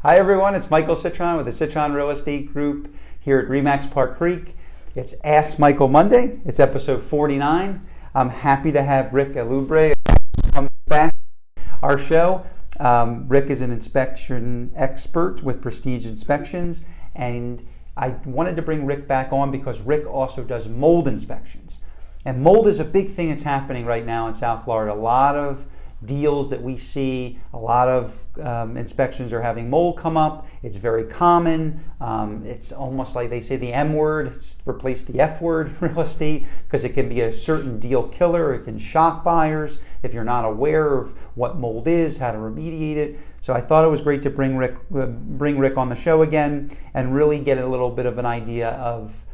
Hi everyone, it's Michael Citron with the Citron Real Estate Group here at RE/MAX Park Creek. It's Ask Michael Monday. It's episode 49. I'm happy to have Rick Illobre come back to our show. Rick is an inspection expert with Prestige Inspections, and I wanted to bring Rick back on because Rick also does mold inspections. And mold is a big thing that's happening right now in South Florida. A lot of deals that we see, a lot of inspections are having mold come up. It's very common. It's almost like they say the M word, it's replaced the F word in real estate, because it can be a certain deal killer. It can shock buyers if you're not aware of what mold is, how to remediate it. So I thought it was great to bring Rick on the show again and really get a little bit of an idea of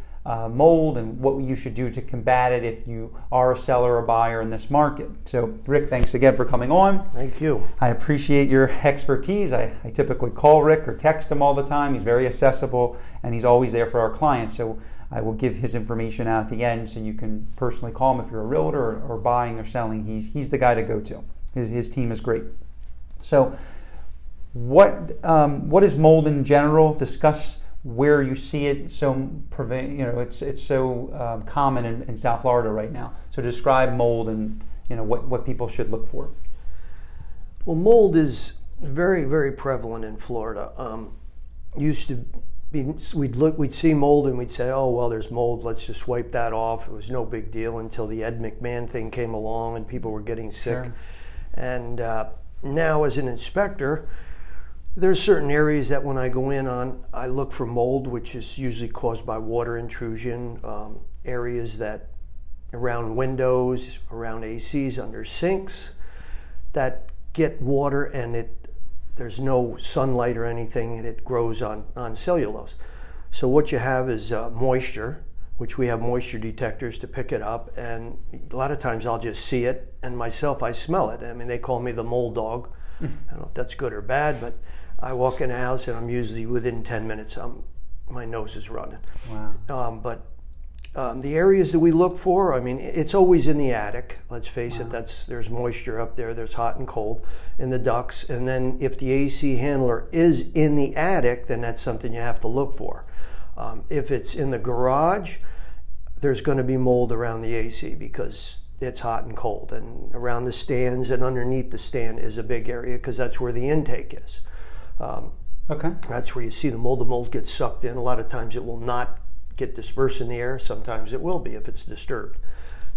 mold and what you should do to combat it if you are a seller or buyer in this market. So Rick, thanks again for coming on. Thank you. I appreciate your expertise. I typically call Rick or text him all the time. He's very accessible and he's always there for our clients. So I will give his information out at the end so you can personally call him if you're a realtor or buying or selling. He's the guy to go to. His team is great. So what is mold in general? Discuss where you see it it's so common in South Florida right now. So describe mold and what people should look for. Well, mold is very, very prevalent in Florida. Used to be, we'd see mold and we'd say, oh well, there's mold, let's just wipe that off. It was no big deal until the Ed McMahon thing came along and people were getting sick. Sure. And now as an inspector, there's certain areas that when I go in on, I look for mold, which is usually caused by water intrusion, areas that around windows, around ACs, under sinks, that get water and there's no sunlight or anything and it grows on cellulose. So what you have is moisture, which we have moisture detectors to pick it up, and a lot of times I'll just see it, and myself, I smell it. I mean, they call me the mold dog. I don't know if that's good or bad, but I walk in the house and I'm usually within 10 minutes, my nose is running. Wow. But the areas that we look for, I mean, it's always in the attic. Let's face it, there's moisture up there, there's hot and cold in the ducts. And then if the AC handler is in the attic, then that's something you have to look for. If it's in the garage, there's going to be mold around the AC because it's hot and cold. And around the stands and underneath the stand is a big area because that's where the intake is. Okay. That's where you see the mold gets sucked in. A lot of times it will not get dispersed in the air. Sometimes it will be if it's disturbed.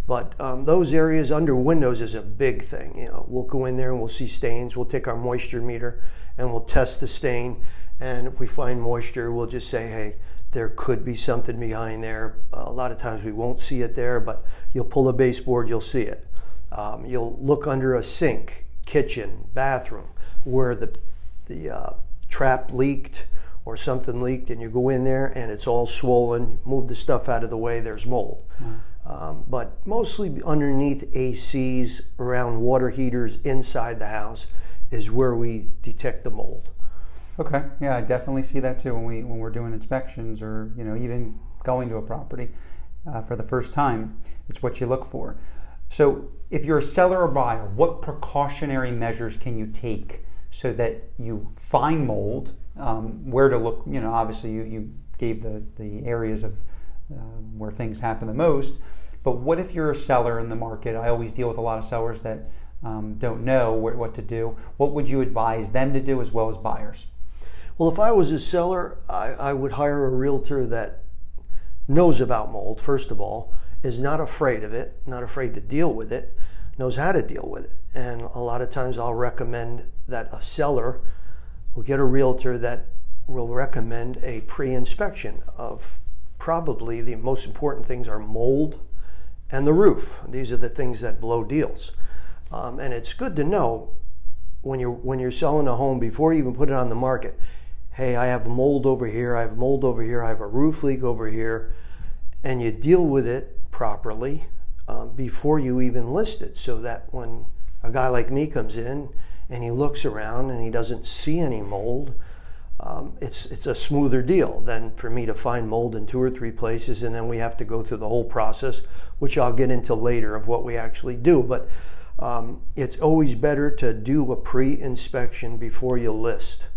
But those areas under windows is a big thing. We'll go in there and we'll see stains. We'll take our moisture meter and we'll test the stain. And if we find moisture, we'll just say, hey, there could be something behind there. A lot of times we won't see it there, but you'll pull a baseboard, you'll see it. You'll look under a sink, kitchen, bathroom, where the trap leaked or something leaked, and you go in there and it's all swollen, move the stuff out of the way, there's mold. But mostly underneath ACs, around water heaters, inside the house is where we detect the mold. Okay, yeah, I definitely see that too when we're doing inspections or even going to a property for the first time. It's what you look for. So if you're a seller or buyer, what precautionary measures can you take so that you find mold, where to look? Obviously you gave the areas of where things happen the most, but what if you're a seller in the market? I always deal with a lot of sellers that don't know what to do. What would you advise them to do as well as buyers? Well, if I was a seller, I would hire a realtor that knows about mold, first of all, is not afraid of it, not afraid to deal with it, knows how to deal with it. And a lot of times I'll recommend that a seller will get a realtor that will recommend a pre-inspection of probably the most important things are mold and the roof. These are the things that blow deals. And it's good to know when you're selling a home before you even put it on the market, hey, I have mold over here, I have mold over here, I have a roof leak over here, and you deal with it properly before you even list it, so that when a guy like me comes in and he looks around and he doesn't see any mold, it's a smoother deal than for me to find mold in 2 or 3 places and then we have to go through the whole process, which I'll get into later of what we actually do. But it's always better to do a pre-inspection before you list.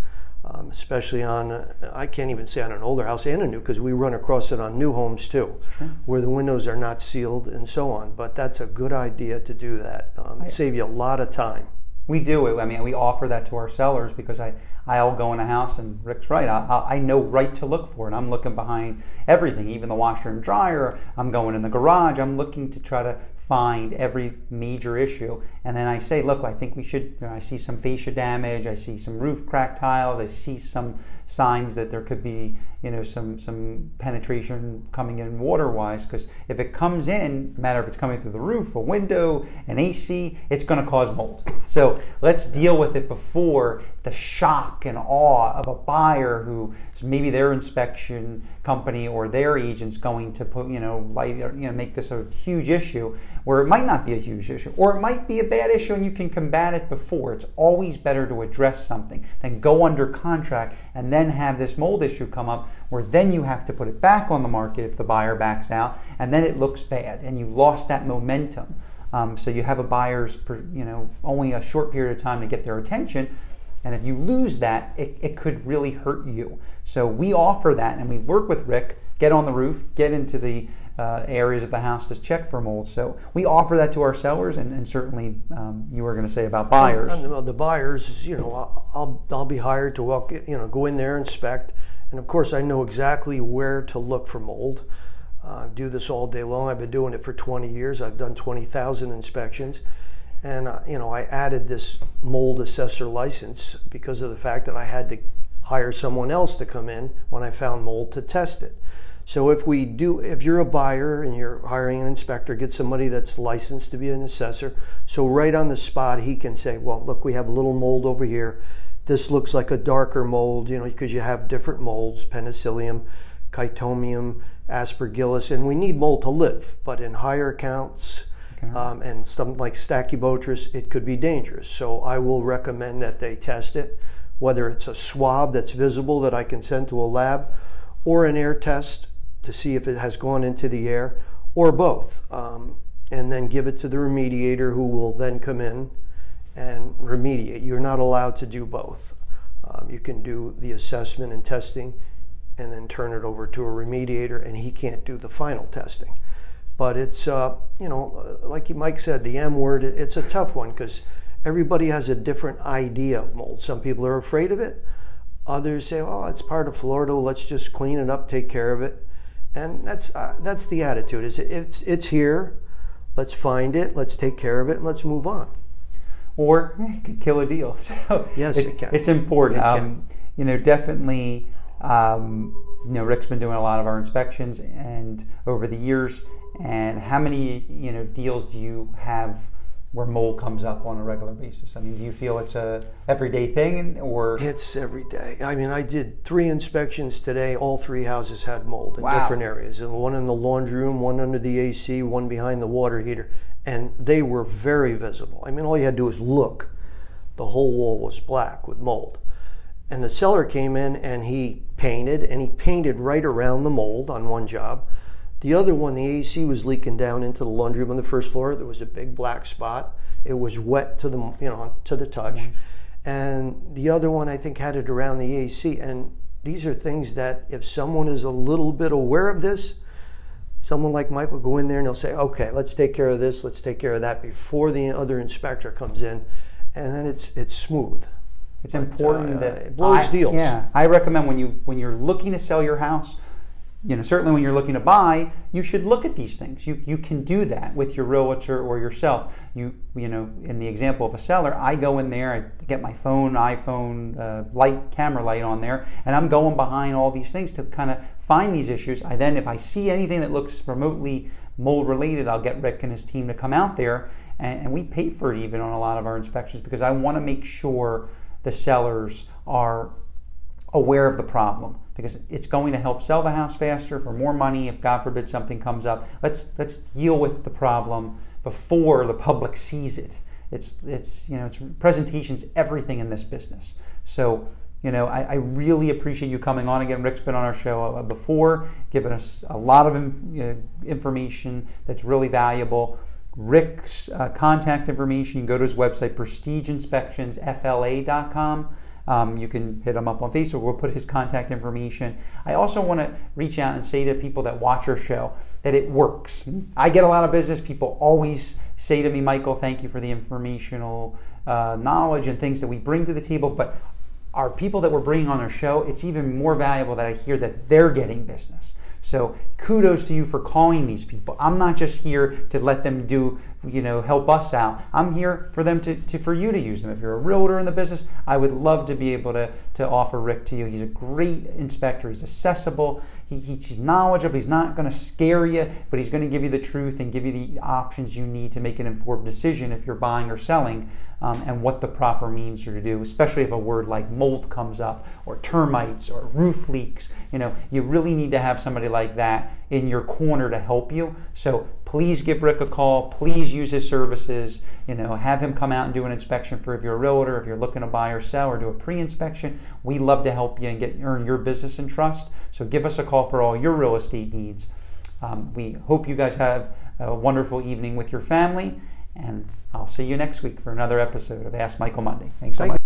especially on, I can't even say on an older house and a new, because we run across it on new homes too, where the windows are not sealed and so on. But that's a good idea to do that. Save you a lot of time. We do it. I mean, we offer that to our sellers because I'll go in a house, and Rick's right. I know right to look for it. I'm looking behind everything, even the washer and dryer. I'm going in the garage. I'm looking to try to find every major issue. And then I say, look, I think we should, I see some fascia damage. I see some roof crack tiles. I see some signs that there could be, some penetration coming in water-wise. Because if it comes in, no matter if it's coming through the roof, a window, an AC, it's going to cause mold. So let's deal with it before the shock and awe of a buyer who maybe their inspection company or their agent's going to put, make this a huge issue, where it might not be a huge issue, or it might be a bad issue and you can combat it before. It's always better to address something than go under contract and then have this mold issue come up, where then you have to put it back on the market if the buyer backs out, and then it looks bad and you lost that momentum. So you have a buyer's, only a short period of time to get their attention. And if you lose that, it could really hurt you. So we offer that, and we work with Rick, get on the roof, get into the areas of the house to check for mold. So we offer that to our sellers, and certainly you were going to say about buyers. The buyers, I'll be hired to walk, go in there, inspect, and of course I know exactly where to look for mold. I do this all day long. I've been doing it for 20 years. I've done 20,000 inspections. And, I added this mold assessor license because of the fact that I had to hire someone else to come in when I found mold to test it. So if you're a buyer and you're hiring an inspector, get somebody that's licensed to be an assessor. So right on the spot, he can say, well, look, we have a little mold over here. This looks like a darker mold, because you have different molds, penicillium, chitomium, aspergillus, and we need mold to live. But in higher counts, and something like Stachybotrys, it could be dangerous. So I will recommend that they test it, whether it's a swab that's visible that I can send to a lab, or an air test to see if it has gone into the air, or both. And then give it to the remediator, who will then come in and remediate. You're not allowed to do both. You can do the assessment and testing and then turn it over to a remediator, and he can't do the final testing. But it's, like Mike said, the M word, it's a tough one because everybody has a different idea of mold. Some people are afraid of it. Others say, oh, it's part of Florida. Let's just clean it up, take care of it. And that's the attitude. It's here. Let's find it. Let's take care of it, and let's move on. Or it could kill a deal. So yes, it can. It's important. Definitely. Rick's been doing a lot of our inspections, and over the years. And how many deals do you have where mold comes up on a regular basis? I mean, do you feel it's a everyday thing, or it's every day? I mean, I did 3 inspections today. All 3 houses had mold in different areas. And one in the laundry room, one under the AC, one behind the water heater, and they were very visible. I mean, all you had to do was look. The whole wall was black with mold. And the seller came in and he painted right around the mold on one job. The other one, the AC was leaking down into the laundry room on the first floor. There was a big black spot. It was wet to the touch. And the other one, I think, had it around the AC. And these are things that if someone is a little bit aware of this, someone like Mike will go in there and he'll say, okay, let's take care of this, let's take care of that before the other inspector comes in. And then it's smooth. It's important that it blows deals. Yeah, I recommend when you're looking to sell your house, certainly when you're looking to buy, you should look at these things. You can do that with your realtor or yourself. In the example of a seller, I go in there, I get my iPhone camera light on there, and I'm going behind all these things to kind of find these issues. If I see anything that looks remotely mold related, I'll get Rick and his team to come out there, and we pay for it even on a lot of our inspections, because I want to make sure the sellers are aware of the problem, because it's going to help sell the house faster for more money if, God forbid, something comes up. Let's deal with the problem before the public sees it. It's presentation's everything in this business. So I really appreciate you coming on again. Rick's been on our show before, giving us a lot of information that's really valuable. Rick's contact information, you can go to his website, prestigeinspectionsfla.com. You can hit him up on Facebook. We'll put his contact information. I also want to reach out and say to people that watch our show that it works. I get a lot of business. People always say to me, Michael, thank you for the informational knowledge and things that we bring to the table. But our people that we're bringing on our show, it's even more valuable that I hear that they're getting business. So kudos to you for calling these people. I'm not just here to let them do, help us out. I'm here for them for you to use them. If you're a realtor in the business, I would love to be able to offer Rick to you. He's a great inspector. He's accessible. He's knowledgeable. He's not going to scare you, but he's going to give you the truth and give you the options you need to make an informed decision if you're buying or selling, and what the proper means are to do, especially if a word like mold comes up or termites or roof leaks. You really need to have somebody like that in your corner to help you. So please give Rick a call. Please use his services. Have him come out and do an inspection if you're a realtor, if you're looking to buy or sell or do a pre-inspection. We love to help you and earn your business and trust. So give us a call for all your real estate needs. We hope you guys have a wonderful evening with your family, and I'll see you next week for another episode of Ask Michael Monday. Thanks so much.